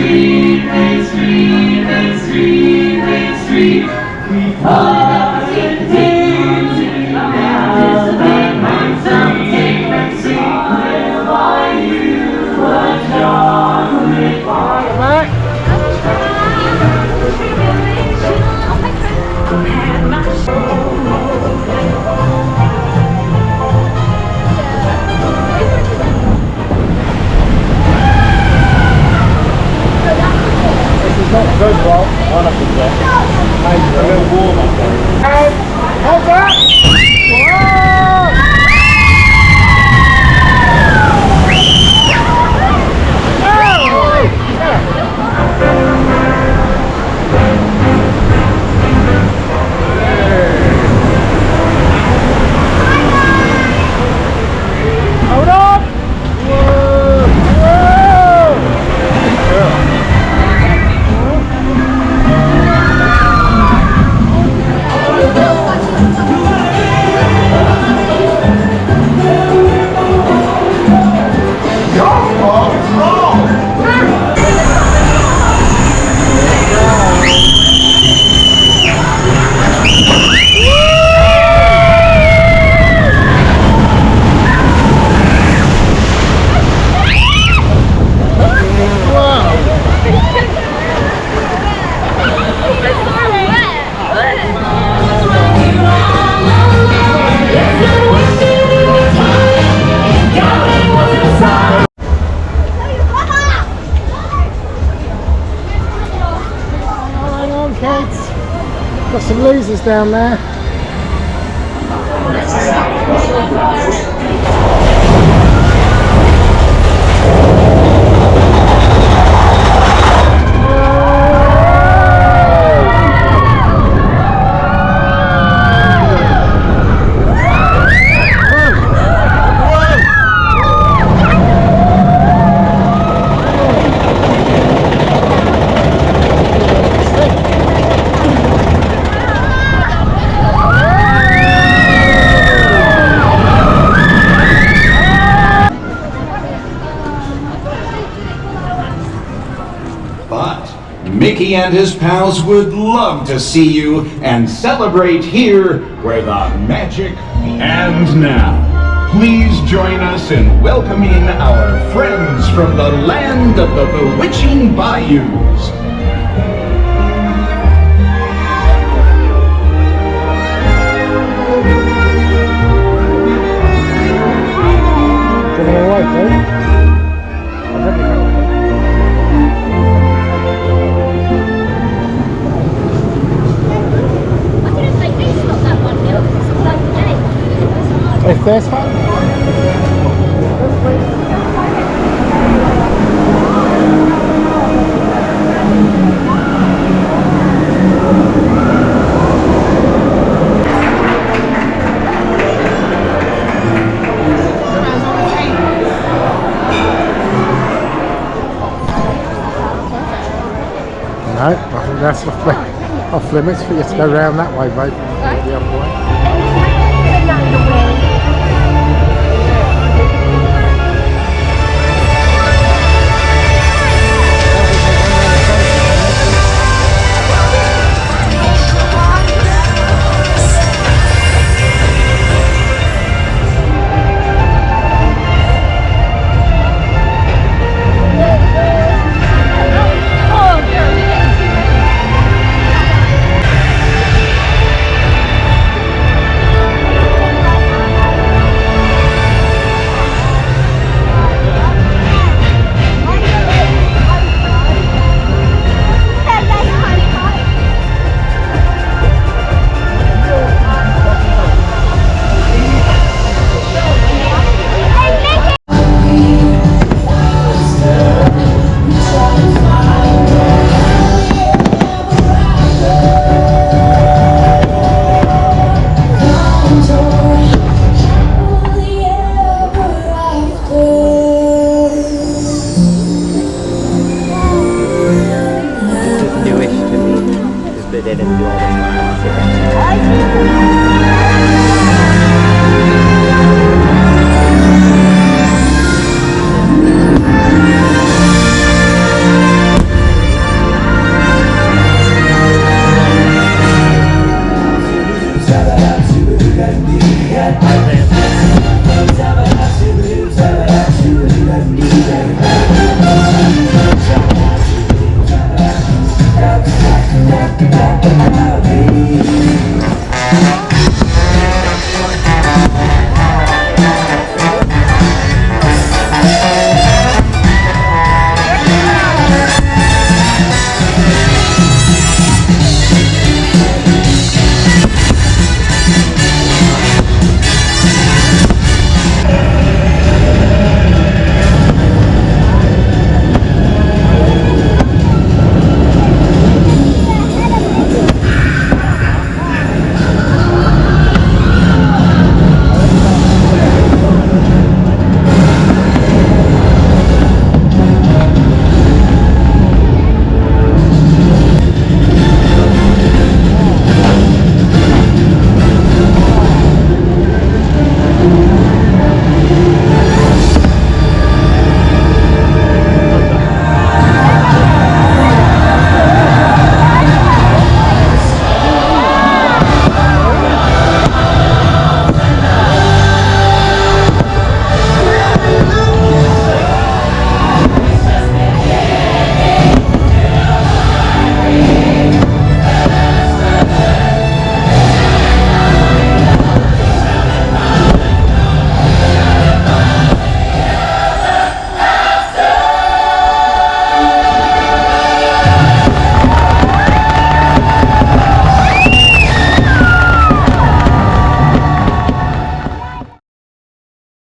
Street, Main Street, Main Street, Main Street. We follow the things in the mountains and something Main Street. I'll buy you a chocolate bar. Not good, Rob. One of them there. Maybe a little warm up there. Hold that! Hold on! Whoa! Whoa! Got some losers down there. Mickey and his pals would love to see you and celebrate here where the magic. And now, please join us in welcoming our friends from the land of the bewitching bayous. If there's fun. No, I think that's off limits for you to go round that way, babe. The other way.